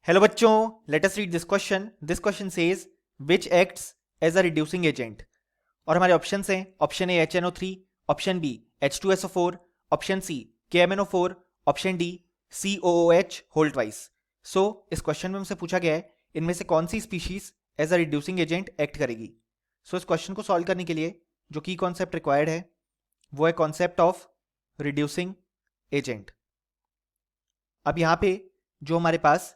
Hello बच्चों, let us read this question. This question says which acts as a reducing agent. और हमारे options हैं option A HNO3, option B H2SO4, option C KMNO4, option D COOH whole twice. So इस question में हमसे पूछा गया है इनमें से कौन सी species as a reducing agent act करेगी. सो इस क्वेश्चन को सॉल्व करने के लिए जो की कॉन्सेप्ट रिक्वायर्ड है वो है कॉन्सेप्ट ऑफ रिड्यूसिंग एजेंट. अब यहाँ पे जो हमारे पास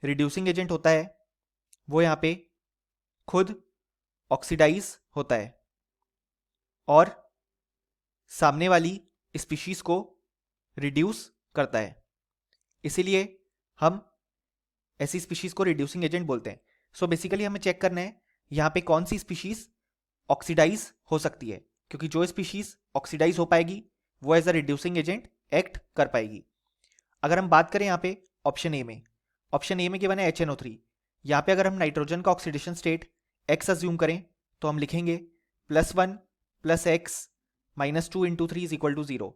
रिड्यूसिंग एजेंट होता है वो यहाँ पे खुद ऑक्सीडाइज होता है और सामने वाली स्पीशीज को रिड्यूस करता है. इसीलिए हम ऐसी स्पीशीज को रिड्यूसिंग एजेंट बोलते हैं. सो बेसिकली हमें चेक करना है यहाँ पे कौन सी स्पीशीज ऑक्सीडाइज हो सकती है, क्योंकि जो स्पीशीज ऑक्सीडाइज हो पाएगी वो as a reducing agent act कर पाएगी. अगर हम बात करें यहाँ पे ऑप्शन ए में गिवन है HNO3. यहाँ पे अगर हम नाइट्रोजन का ऑक्सीडेशन स्टेट X अज्यूम करें तो हम लिखेंगे +1 + X -2 × 3 = 0,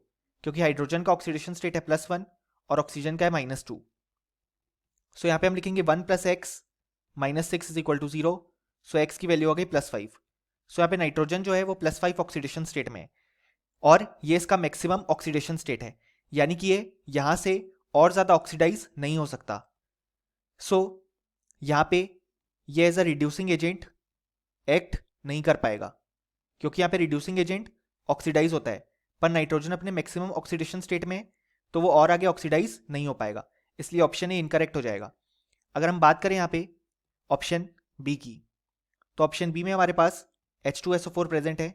क्योंकि हाइड्रोजन का ऑक्सीडेशन स्टेट है +1 और ऑक्सीजन का है -2. सो यहाँ पे हम लिखेंगे 1 + X -6 = 0. सो X की वैल्यू आ गई +5. सो यहाँ पे नाइट्रोजन जो है वो +5 ऑक्सीडेशन स्टेट में है और ये इसका मैक्सिमम ऑक्सीडेशन स्टेट है, यानी कि ये यहाँ से और ज़्यादा ऑक्सीडाइज नहीं हो सकता. सो यहाँ पे ये as a reducing agent act नहीं कर पाएगा, क्योंकि यहाँ पे रिड्यूसिंग एजेंट ऑक्सीडाइज होता है पर नाइट्रोजन अपने मैक्सिमम ऑक्सीडेशन स्टेट में तो वो और आगे ऑक्सीडाइज नहीं हो पाएगा. इसलिए ऑप्शन ए इनकरेक्ट हो जाएगा. अगर हम बात करें यहाँ पे ऑप्शन बी की, तो ऑप्शन बी में हमारे पास H2SO4 प्रेजेंट है.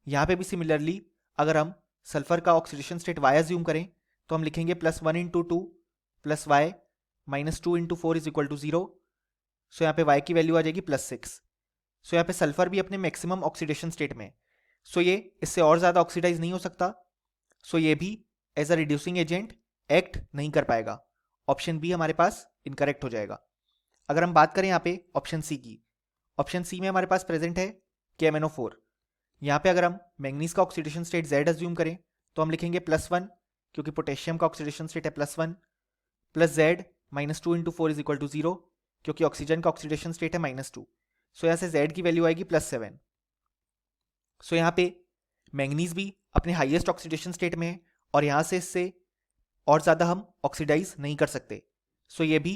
यहाँ पे भी सिमिलरली अगर हम सल्फर का ऑक्सीडेशन स्टेट Y अज्यूम करें तो हम लिखेंगे +1 × 2 + Y -2 × 4 = 0. सो यहाँ पे Y की वैल्यू आ जाएगी +6. सो यहाँ पे सल्फर भी अपने मैक्सिमम ऑक्सीडेशन स्टेट में. सो ये इससे और ज़्यादा ऑक्सीडाइज नहीं हो सकता. सो ये भी as a reducing agent act नहीं कर पाएगा. ऑप्शन बी हमारे पास इनकरेक्ट हो जाएगा. अगर हम बात करें यहाँ पे ऑप्शन सी की, ऑप्शन सी में हमारे पास प्रेजेंट है KMNO4. यहाँ पे अगर हम मैंगनीज का ऑक्सीडेशन स्टेट Z अज्यूम करें तो हम लिखेंगे +1, क्योंकि पोटेशियम का ऑक्सीडेशन स्टेट है +1, +Z -2 × 4 = 0, क्योंकि ऑक्सीजन का ऑक्सीडेशन स्टेट है -2. सो यहाँ से Z की वैल्यू आएगी +7. सो यहाँ पे मैंगनीज भी अपने हाईएस्ट ऑक्सीडेशन स्टेट में है और यहाँ से इससे और ज़्यादा हम ऑक्सीडाइज नहीं कर सकते. सो ये भी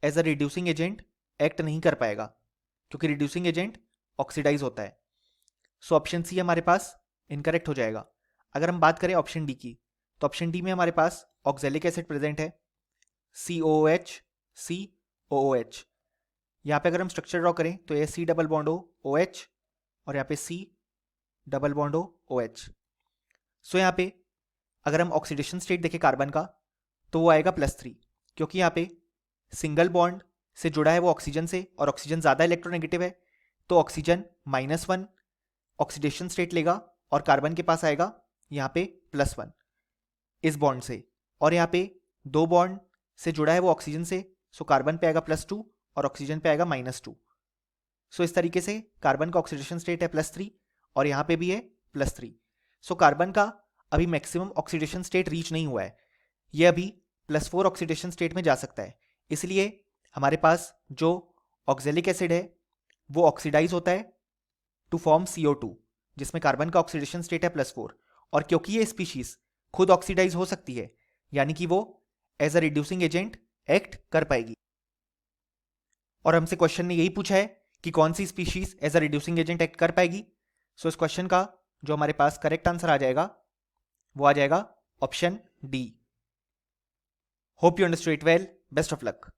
as a reducing agent act नहीं कर पाएगा, क्योंकि रिड्यूसिंग एजेंट ऑक्सीडाइज होता है. सो ऑप्शन सी हमारे पास इनकरेक्ट हो जाएगा. अगर हम बात करें ऑप्शन डी की, तो ऑप्शन डी में हमारे पास ऑक्जेलिक एसिड प्रेजेंट है COOH COOH. यहाँ पे अगर हम स्ट्रक्चर ड्रॉ करें तो ये C डबल बॉन्ड OH और यहाँ पे C डबल बॉन्ड OH. सो यहाँ पे अगर हम ऑक्सीडेशन स्टेट देखें कार्बन का तो वो आएगा +3, क्योंकि यहाँ पे सिंगल बॉन्ड से जुड़ा है वो ऑक्सीजन से और ऑक्सीजन ज़्यादा इलेक्ट्रोनेगेटिव है, तो ऑक्सीजन -1 ऑक्सीडेशन स्टेट लेगा और कार्बन के पास आएगा यहाँ पे +1 इस बॉन्ड से, और यहाँ पे दो बॉन्ड से जुड़ा है वो ऑक्सीजन से, सो कार्बन पे आएगा +2 और ऑक्सीजन पे आएगा -2. सो इस तरीके से कार्बन का ऑक्सीडेशन स्टेट है +3 और यहाँ पे भी है +3. सो कार्बन का अभी मैक्सिमम ऑक्सीडेशन स्टेट रीच नहीं हुआ है, ये अभी +4 ऑक्सीडेशन स्टेट में जा सकता है. इसलिए हमारे पास जो ऑक्जेलिक एसिड है वो ऑक्सीडाइज होता है टू फॉर्म CO2, जिसमें कार्बन का ऑक्सीडेशन स्टेट है +4. और क्योंकि ये स्पीशीज खुद ऑक्सीडाइज हो सकती है, यानी कि वो as a reducing agent act कर पाएगी. और हमसे क्वेश्चन ने यही पूछा है कि कौन सी species as a reducing agent act कर पाएगी. सो इस क्वेश्चन का जो हमारे पास करेक्ट आंसर आ जाएगा वो आ जाएगा option D. Hope you understood it well. Best of luck.